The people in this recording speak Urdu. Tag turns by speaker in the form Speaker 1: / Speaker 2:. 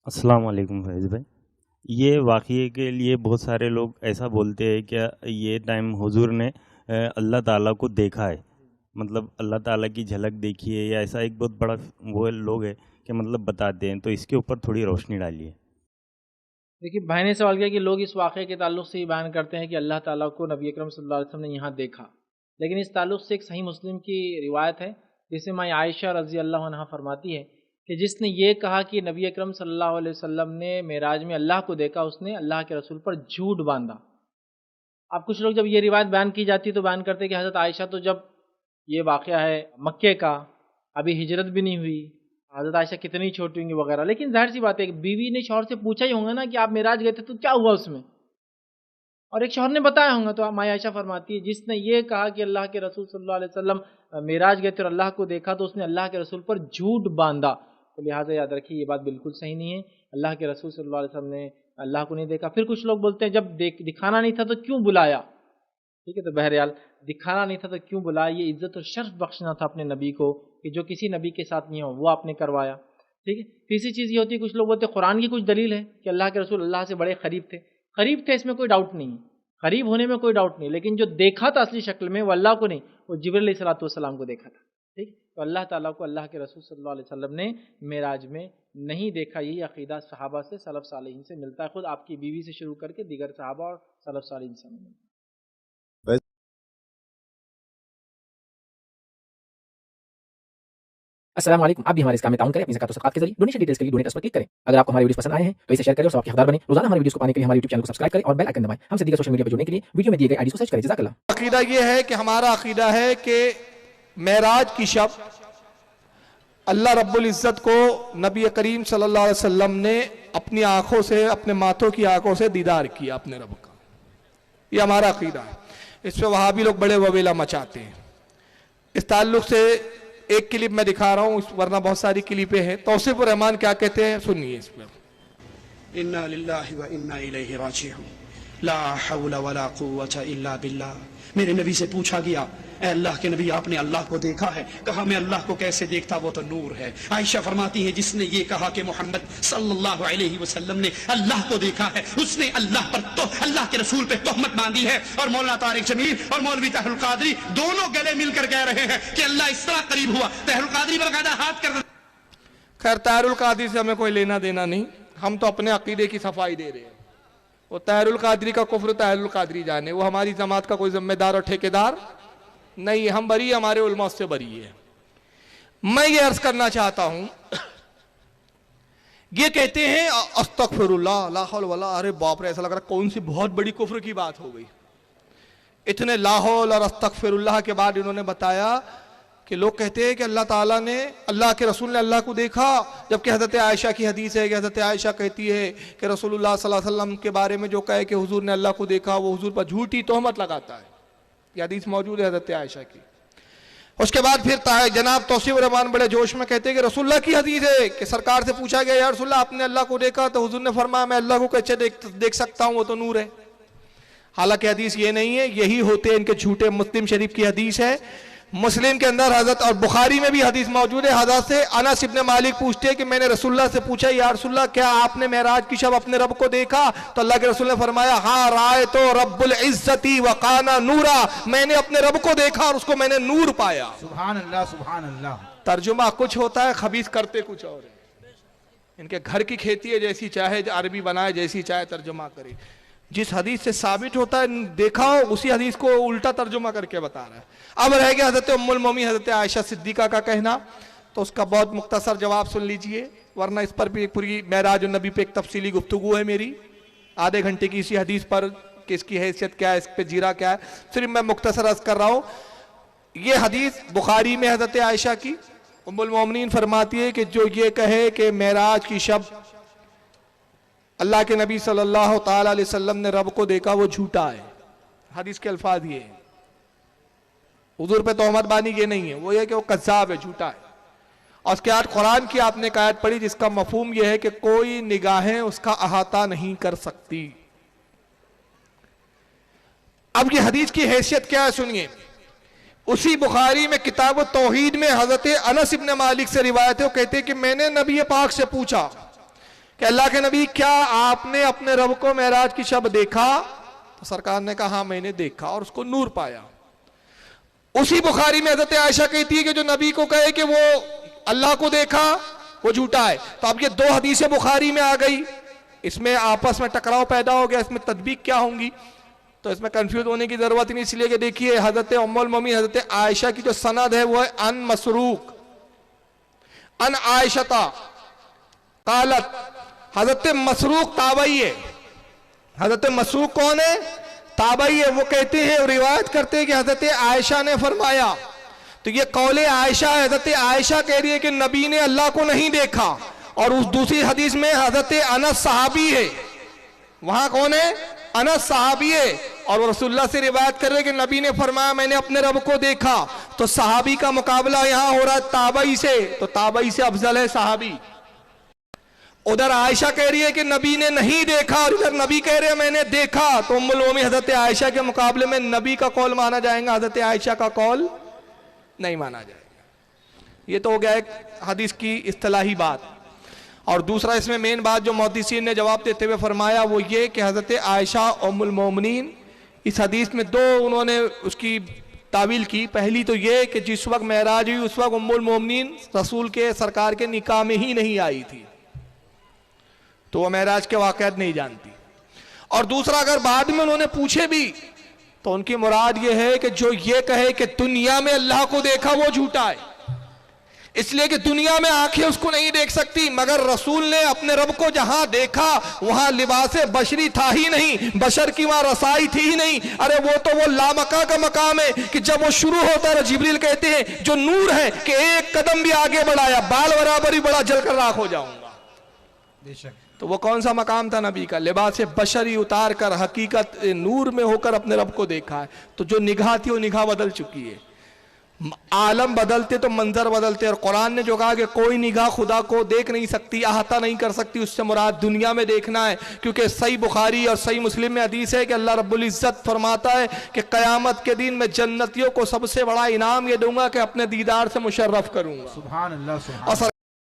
Speaker 1: السلام علیکم فیض بھائی. یہ واقعے کے لیے بہت سارے لوگ ایسا بولتے ہیں کہ یہ ٹائم حضور نے اللہ تعالیٰ کو دیکھا ہے، مطلب اللہ تعالیٰ کی جھلک دیکھی ہے، یا ایسا ایک بہت بڑا وہ لوگ ہے کہ مطلب بتاتے ہیں. تو اس کے اوپر تھوڑی روشنی ڈالیے.
Speaker 2: دیکھیے، بھائی نے سوال کیا کہ لوگ اس واقعے کے تعلق سے یہ بیان کرتے ہیں کہ اللہ تعالیٰ کو نبی اکرم صلی اللہ علیہ وسلم نے یہاں دیکھا، لیکن اس تعلق سے ایک صحیح مسلم کی روایت ہے جسے ماں عائشہ رضی اللہ عنہا فرماتی ہے کہ جس نے یہ کہا کہ نبی اکرم صلی اللہ علیہ وسلم نے معراج میں اللہ کو دیکھا، اس نے اللہ کے رسول پر جھوٹ باندھا. اب کچھ لوگ جب یہ روایت بیان کی جاتی تو بیان کرتے کہ حضرت عائشہ تو جب یہ واقعہ ہے مکے کا، ابھی ہجرت بھی نہیں ہوئی، حضرت عائشہ کتنی چھوٹی ہوں گی وغیرہ. لیکن ظاہر سی بات ہے کہ بیوی نے شوہر سے پوچھا ہی ہوگا نا کہ آپ معراج گئے تھے تو کیا ہوا اس میں، اور ایک شوہر نے بتایا ہوگا. تو ماں عائشہ فرماتی ہے جس نے یہ کہا کہ اللہ کے رسول صلی اللہ علیہ وسلم معراج گئے تھے اور اللہ کو دیکھا تو اس نے اللہ کے رسول پر جھوٹ باندھا. تو لہٰذا یاد رکھیے یہ بات بالکل صحیح نہیں ہے. اللہ کے رسول صلی اللہ علیہ وسلم نے اللہ کو نہیں دیکھا. پھر کچھ لوگ بولتے ہیں جب دکھانا نہیں تھا تو کیوں بلایا. ٹھیک ہے، تو بہرحال دکھانا نہیں تھا تو کیوں بلایا، یہ عزت اور شرف بخشنا تھا اپنے نبی کو کہ جو کسی نبی کے ساتھ نہیں ہو وہ آپ نے کروایا. ٹھیک ہے. تیسری چیز یہ ہوتی ہے کچھ لوگ بولتے ہیں قرآن کی کچھ دلیل ہے کہ اللہ کے رسول اللہ سے بڑے قریب تھے. قریب تھے اس میں کوئی ڈاؤٹ نہیں، قریب ہونے میں کوئی ڈاؤٹ نہیں، لیکن جو دیکھا تھا اصلی شکل میں وہ اللہ کو نہیں، وہ جبرائیل علیہ السلام کو دیکھا تھا. ٹھیک. تو اللہ تعالیٰ کو اللہ کے رسول صلی اللہ علیہ وسلم نے معراج میں نہیں دیکھا. یہی عقیدہ صحابہ سے سلف صالحین سے ملتا ہے، خود آپ کی بیوی سے شروع کر کے دیگر صحابہ اور سلف صالحین سے ملتا ہے.
Speaker 3: السلام علیکم. آپ بھی ہمارے اس کام میں تعاون کریں اپنی زکات و صدقات کے ذریعے. ڈونیشن ڈیٹیلز کے لیے ڈونیٹ پر کلک کریں. اگر آپ کو ہمارے ویڈیوز پسند آئے ہیں تو اسے شیئر کریں اور ثواب کے حقدار بنیں. روزانہ ہمارے ویڈیوز کو پانے کے لیے ہمارے یوٹیوب چینل کو سبسکرائب کریں اور بیل آئیکن دبائیں. ہم سے دیگر سوشل میڈیا پر جڑنے کے لیے ویڈیو میں دیے گئے آئی ڈیز کو سرچ کریں. جزاک اللہ.
Speaker 4: عقیدہ یہ ہے کہ ہمارا عقیدہ ہے کہ معراج کی شب اللہ رب العزت کو نبی کریم صلی اللہ علیہ وسلم نے اپنی آنکھوں سے، اپنے ماتھوں کی آنکھوں سے دیدار کیا اپنے رب کا. یہ ہمارا عقیدہ ہے. اس پہ وہابی لوگ بڑے وویلا مچاتے ہیں. اس تعلق سے ایک کلپ میں دکھا رہا ہوں، ورنہ بہت ساری کلپیں ہیں. توصیف الرحمان کیا کہتے ہیں سنیے اس پر.
Speaker 5: انا للہ و انا الیہ راجعون لا حول ولا قوة الا باللہ. میرے نبی سے پوچھا گیا اے اللہ کے نبی آپ نے اللہ کو دیکھا ہے؟ کہا میں اللہ کو کیسے دیکھتا، وہ تو نور ہے. عائشہ فرماتی ہے جس نے یہ کہا کہ محمد صلی اللہ علیہ وسلم نے اللہ کو دیکھا ہے، اس نے اللہ پر تو اللہ کے رسول پہ تہمت باندھی ہے. اور مولانا طارق جمیل اور مولوی طاہر القادری دونوں گلے مل کر کہہ رہے ہیں کہ اللہ اس طرح قریب ہوا. طاہر القادری باقاعدہ ہاتھ کر.
Speaker 4: خیر، طاہر القادری سے ہمیں کوئی لینا دینا نہیں، ہم تو اپنے عقیدے کی صفائی دے رہے ہیں. وہ طاہر القادری کا کفر طاہر القادری جانے، وہ ہماری جماعت کا کوئی ذمہ دار اور ٹھیکیدار نہیں. ہم بری، ہمارے علماء سے بری ہے. میں یہ عرض کرنا چاہتا ہوں، یہ کہتے ہیں استغفر اللہ لا حول ولا، ارے باپ رے، ایسا لگ رہا کون سی بہت بڑی کفر کی بات ہو گئی. اتنے لا حول اور استغفر اللہ کے بعد انہوں نے بتایا کہ لوگ کہتے ہیں کہ اللہ تعالیٰ نے، اللہ کے رسول نے اللہ کو دیکھا، جبکہ حضرت عائشہ کی حدیث ہے کہ حضرت عائشہ کہتی ہے کہ رسول اللہ صلی اللہ علیہ وسلم کے بارے میں جو کہے کہ حضور نے اللہ کو دیکھا وہ حضور پر جھوٹی تہمت لگاتا ہے. یہ حدیث موجود ہے حضرت عائشہ کی. اس کے بعد پھر جناب توصیف الرحمان بڑے جوش میں کہتے ہیں کہ رسول اللہ کی حدیث ہے کہ سرکار سے پوچھا گیا یا رسول اللہ آپ نے اللہ کو دیکھا؟ تو حضور نے فرمایا میں اللہ کو کیسے دیکھ سکتا ہوں، وہ تو نور ہے. حالانکہ حدیث یہ نہیں ہے، یہی ہوتے ہیں ان کے جھوٹے. مسلم شریف کی حدیث ہے، مسلم کے اندر حضرت، اور بخاری میں بھی حدیث موجود ہے. حضرت سے انس ابن مالک پوچھتے ہیں کہ میں نے رسول اللہ سے پوچھا یا رسول اللہ کیا آپ نے معراج کی شب اپنے رب کو دیکھا؟ تو اللہ کے رسول نے فرمایا ہاں رأیت رب العزت وکان نورا، میں نے اپنے رب کو دیکھا اور اس کو میں نے نور پایا.
Speaker 6: سبحان اللہ سبحان اللہ.
Speaker 4: ترجمہ کچھ ہوتا ہے، خبیث کرتے کچھ اور ہے. ان کے گھر کی کھیتی ہے، جیسی چاہے عربی بنائے، جیسی چاہے ترجمہ کرے. جس حدیث سے ثابت ہوتا ہے دیکھا ہو، اسی حدیث کو الٹا ترجمہ کر کے بتا رہا ہے. اب رہ گیا حضرت ام المومنین حضرت عائشہ صدیقہ کا کہنا، تو اس کا بہت مختصر جواب سن لیجئے، ورنہ اس پر بھی ایک پوری معراج النبی پہ ایک تفصیلی گفتگو ہے میری آدھے گھنٹے کی اسی حدیث پر کہ اس کی حیثیت کیا ہے، اس پہ جیرا کیا ہے. صرف میں مختصر عرض کر رہا ہوں. یہ حدیث بخاری میں حضرت عائشہ کی، ام المومنین فرماتی ہے کہ جو یہ کہے کہ معراج کی شب اللہ کے نبی صلی اللہ تعالی علیہ وسلم نے رب کو دیکھا وہ جھوٹا ہے. حدیث کے الفاظ یہ ہیں، حضور پہ تہمت بانی یہ نہیں ہے، وہ یہ کہ وہ کذاب ہے، جھوٹا ہے. اور اس کے بعد قرآن کی آپ نے ایک آیت پڑھی جس کا مفہوم یہ ہے کہ کوئی نگاہیں اس کا احاطہ نہیں کر سکتی. اب یہ حدیث کی حیثیت کیا ہے سنیے. اسی بخاری میں کتاب التوحید میں حضرت انس ابن مالک سے روایت ہے، وہ کہتے ہیں کہ میں نے نبی پاک سے پوچھا کہ اللہ کے نبی کیا آپ نے اپنے رب کو معراج کی شب دیکھا؟ تو سرکار نے کہا ہاں میں نے دیکھا اور اس کو نور پایا۔ اسی بخاری میں حضرت عائشہ کہتی ہے کہ جو نبی کو کہے کہ وہ اللہ کو دیکھا وہ جھوٹا ہے۔ تو اب یہ دو حدیثیں بخاری میں آ گئی، اس میں آپس میں ٹکراؤ پیدا ہو گیا، اس میں تطبیق کیا ہوں گی؟ تو اس میں کنفیوز ہونے کی ضرورت نہیں، اس لیے کہ دیکھیے حضرت ام المومنین حضرت عائشہ کی جو سند ہے وہ ہے ان مسروق ان عائشہ قالت، حضرت مسروق تابعی ہے۔ حضرت مسروق کون ہے؟ تابعی ہے۔ وہ کہتے ہیں اور روایت کرتے ہیں کہ حضرت عائشہ نے فرمایا، تو یہ قول عائشہ ہے، حضرت عائشہ کہہ رہی ہے کہ نبی نے اللہ کو نہیں دیکھا، اور اس دوسری حدیث میں حضرت انس صحابی ہے، وہاں کون ہے؟ انس صحابی ہے، اور وہ رسول اللہ سے روایت کر رہے کہ نبی نے فرمایا میں نے اپنے رب کو دیکھا۔ تو صحابی کا مقابلہ یہاں ہو رہا ہے تابعی سے، تو تابعی سے افضل ہے صحابی۔ ادھر عائشہ کہہ رہی ہے کہ نبی نے نہیں دیکھا، اور ادھر نبی کہہ رہے ہیں میں نے دیکھا، تو ام المومنین حضرت عائشہ کے مقابلے میں نبی کا قول مانا جائے گا، حضرت عائشہ کا قول نہیں مانا جائے گا۔ یہ تو ہو گیا ایک حدیث کی اصطلاحی بات۔ اور دوسرا اس میں مین بات جو محدثین نے جواب دیتے ہوئے فرمایا وہ یہ کہ حضرت عائشہ ام المومنین اس حدیث میں دو انہوں نے اس کی تعویل کی۔ پہلی تو یہ کہ جس وقت معراج ہوئی اس وقت ام المومنین رسول کے سرکار کے نکاح میں ہی نہیں آئی تھی، تو وہ معراج کے واقعات نہیں جانتی۔ اور دوسرا اگر بعد میں انہوں نے پوچھے بھی تو ان کی مراد یہ ہے کہ جو یہ کہے کہ دنیا میں اللہ کو دیکھا وہ جھوٹا ہے، اس لیے کہ دنیا میں آنکھیں اس کو نہیں دیکھ سکتی، مگر رسول نے اپنے رب کو جہاں دیکھا وہاں لباس بشری تھا ہی نہیں، بشر کی وہاں رسائی تھی ہی نہیں۔ ارے وہ تو وہ لامکہ کا مقام ہے کہ جب وہ شروع ہوتا ہے جبریل کہتے ہیں جو نور ہے کہ ایک قدم بھی آگے بڑھایا بال برابر ہی بڑا جل کر راکھ ہو جاؤں گا۔
Speaker 6: بے شک
Speaker 4: تو وہ کون سا مقام تھا نبی کا؟ لباس بشری اتار کر حقیقت نور میں ہو کر اپنے رب کو دیکھا ہے۔ تو جو نگاہ تھی وہ نگاہ بدل چکی ہے، عالم بدلتے تو منظر بدلتے، اور قرآن نے جو کہا کہ کوئی نگاہ خدا کو دیکھ نہیں سکتی، احاطہ نہیں کر سکتی، اس سے مراد دنیا میں دیکھنا ہے، کیونکہ صحیح بخاری اور صحیح مسلم میں حدیث ہے کہ اللہ رب العزت فرماتا ہے کہ قیامت کے دن میں جنتیوں کو سب سے بڑا انعام یہ دوں گا کہ اپنے دیدار سے مشرف کروں گا۔
Speaker 6: سبحان اللہ سبحان
Speaker 4: اور